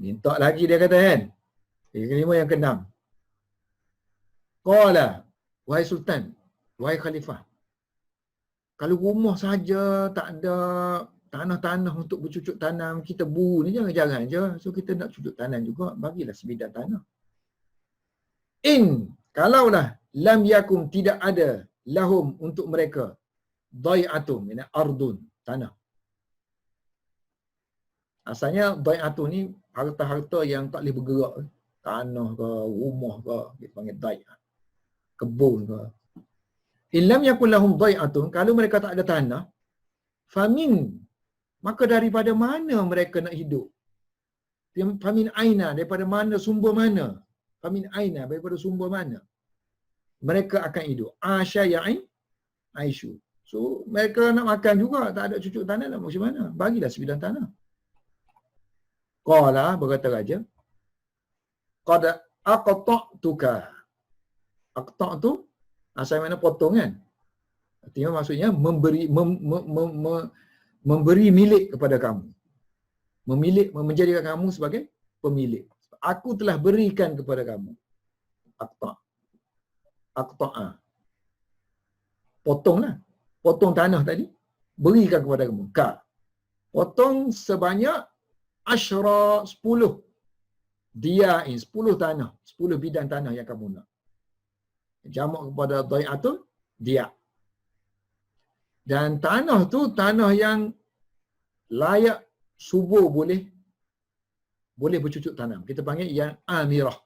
Minta lagi dia kata kan. Yang kelima, yang keenam. Qala, wahai sultan, wahai khalifah, kalau rumah saja tak ada tanah-tanah untuk bercucuk tanam, kita buru ni jangan-jangan je. So kita nak cucuk tanam juga, bagilah sebidang tanah. Kalaulah lam yakum, tidak ada lahum untuk mereka dai'atun min ardun, tanah. Asalnya dai'atun ni harta-harta yang tak boleh bergerak. Tanah ke, rumah ke, kita panggil dai'ah. Kebun ke. Illam yakul lahum dai'atun, kalau mereka tak ada tanah, famin, maka daripada mana mereka nak hidup? Famin aina, daripada mana, sumber mana? Famin aina, daripada sumber mana mereka akan hidup? Asyaya'i aisyu. So mereka nak makan juga, tak ada cucuk tanah, nak macam mana? Bagilah sebidang tanah. Qala, berkata raja, qad aqta'tuka. Aqta' tu asal mana potong kan? Artinya maksudnya memberi milik kepada kamu. Menjadikan kamu sebagai pemilik. Aku telah berikan kepada kamu. Aqta'a. Potonglah. Potong tanah tadi, berikan kepada kamu. Potong sebanyak 10 dia'in, 10 tanah, 10 bidang tanah yang kamu nak. Jamak kepada dai'atun, dia'. Dan tanah tu tanah yang layak subur, boleh bercucuk tanam. Kita panggil yang amirah.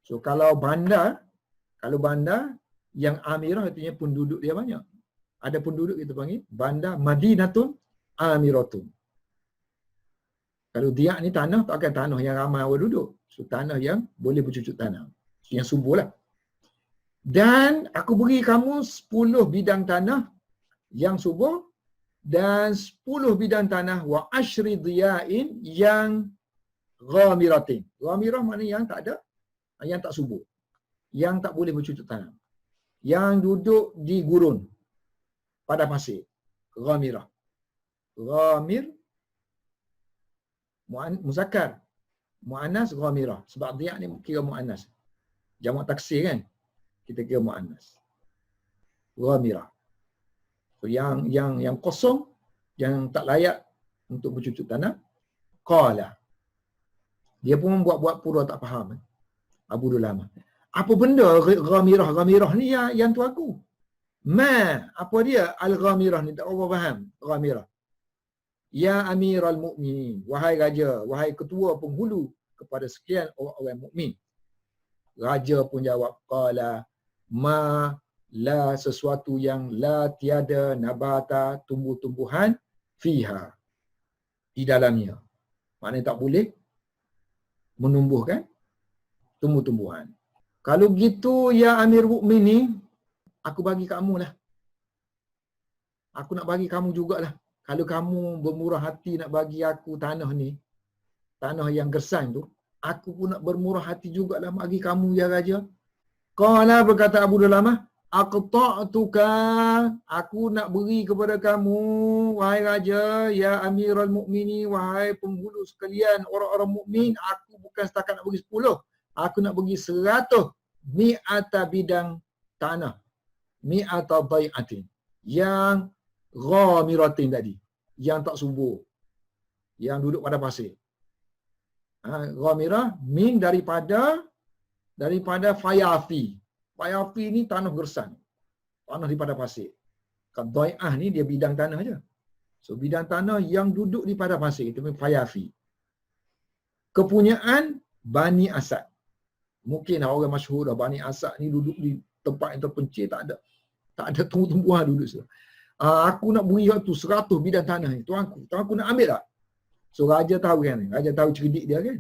So kalau bandar yang amirah artinya penduduk dia banyak. Ada penduduk kita panggil bandar Madinatun Amiratun. Kalau dia' ni tanah, tak akan tanah yang ramai orang duduk. So tanah yang boleh bercucuk tanam. Yang subur lah. Dan aku beri kamu 10 bidang tanah yang subur dan 10 bidang tanah wa ashri diya'in yang ghamiratin. Ghamirah maknanya yang tak ada, yang tak subur. yang tak boleh bercucuk tanam. Yang duduk di gurun pada pasir. Ghamirah. Ghamir muzakkar. Muannas ghamirah. Sebab dia ni kira muannas. Jamak taksir kan? Kita kira muannas. Ghamirah. So, yang kosong, yang tak layak untuk bercucuk tanam, qala. Dia pun buat pura tak faham. Abu Dulamah. Apa benda ghamirah ni yang tu aku? Apa dia al-ghamirah ni? Tak apa faham ghamirah. Ya Amirul Mukminin, wahai raja, wahai ketua penghulu kepada sekian orang mukmin. Raja pun jawab, qala ma la, sesuatu yang la tiada nabata, tumbuh-tumbuhan fiha, di dalamnya. Maknanya tak boleh menumbuhkan tumbuh-tumbuhan. Kalau gitu ya Amir Mukminin, aku bagi kamu lah. Aku nak bagi kamu jugalah. Kalau kamu bermurah hati nak bagi aku tanah ni, tanah yang gersang tu, aku pun nak bermurah hati jugalah bagi kamu ya raja. Qala, berkata Abu Dulamah, aqta'tuka, aku nak beri kepada kamu wahai raja, ya Amirul Mukminin, wahai penghulu sekalian orang-orang mukmin, aku bukan setakat nak bagi 10, aku nak bagi 100 mi'ata bidang tanah, mi'ata bai'atin, yang ghamiratin tadi, yang tak subur, yang duduk pada pasir. Ghamirah min daripada fayafi. Fayafi ni tanah gersang, tanah di pada pasir. Qadai'ah ni dia bidang tanah aja. So bidang tanah yang duduk di pada pasir itu fayafi. Kepunyaan Bani Asad. Mungkin orang masyhur dah, Bani Asad ni duduk di tempat yang terpencil, tak ada tumbuh-tumbuhan duduk situ. Aku nak beri tu 100 bidang tanah ni. Tuanku nak ambil tak? So raja tahu kan, raja tahu cerdik dia kan.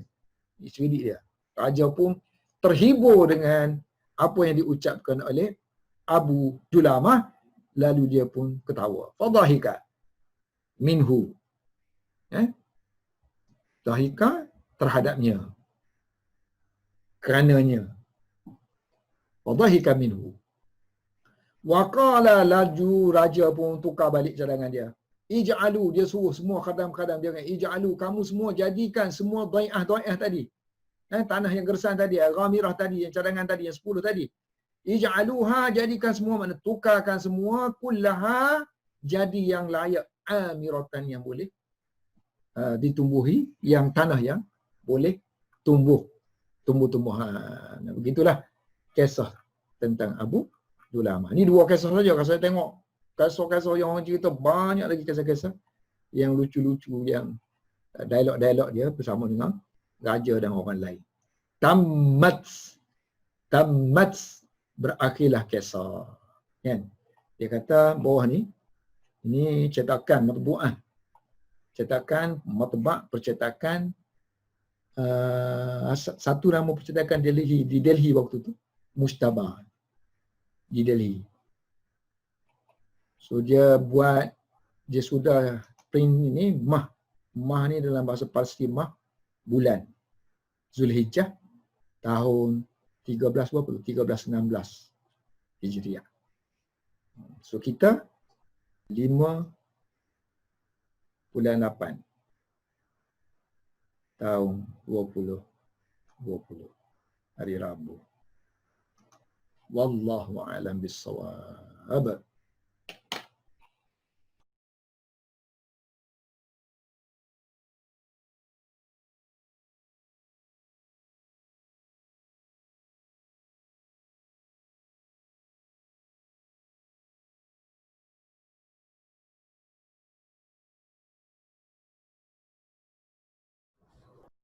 Cerdik dia. Raja pun terhibur dengan apa yang diucapkan oleh Abu Dulamah, lalu dia pun ketawa. Fadhahika minhu. Dahika terhadapnya. Kerananya. Fadhahika minhu. Waqala, laju raja pun tukar balik cadangan dia. Ij'alu, dia suruh semua khadam-khadam dia kan, ij'alu, kamu semua jadikan semua dai'ah tadi. Tanah yang gersang tadi, ghamirah tadi, yang cadangan tadi, yang 10 tadi. Ij'aluha, jadikan semua, mana tukarkan semua, kullaha, jadi yang layak, amiratan, yang boleh ditumbuhi, yang tanah yang boleh tumbuh-tumbuhan. Begitulah kisah tentang Abu Dulamah. Ni 2 kisah saja. Kalau saya tengok kisah-kisah yang orang cerita, banyak lagi kisah-kisah yang lucu-lucu, yang dialog-dialog dia bersama dengan raja dan orang lain. Tamat, berakhirlah kisah. Kan? Dia kata bawah ni, ini cetakan matbu'ah. Cetakan matbu', percetakan satu nama percetakan di Delhi waktu tu, Mujtaba di Delhi. So dia sudah print ini mah ni dalam bahasa Parsi, mah bulan Zulhijjah tahun 1316 Hijriah. So kita 5 bulan 8 tahun 2020 hari Rabu. Wallahu a'lam bissawab.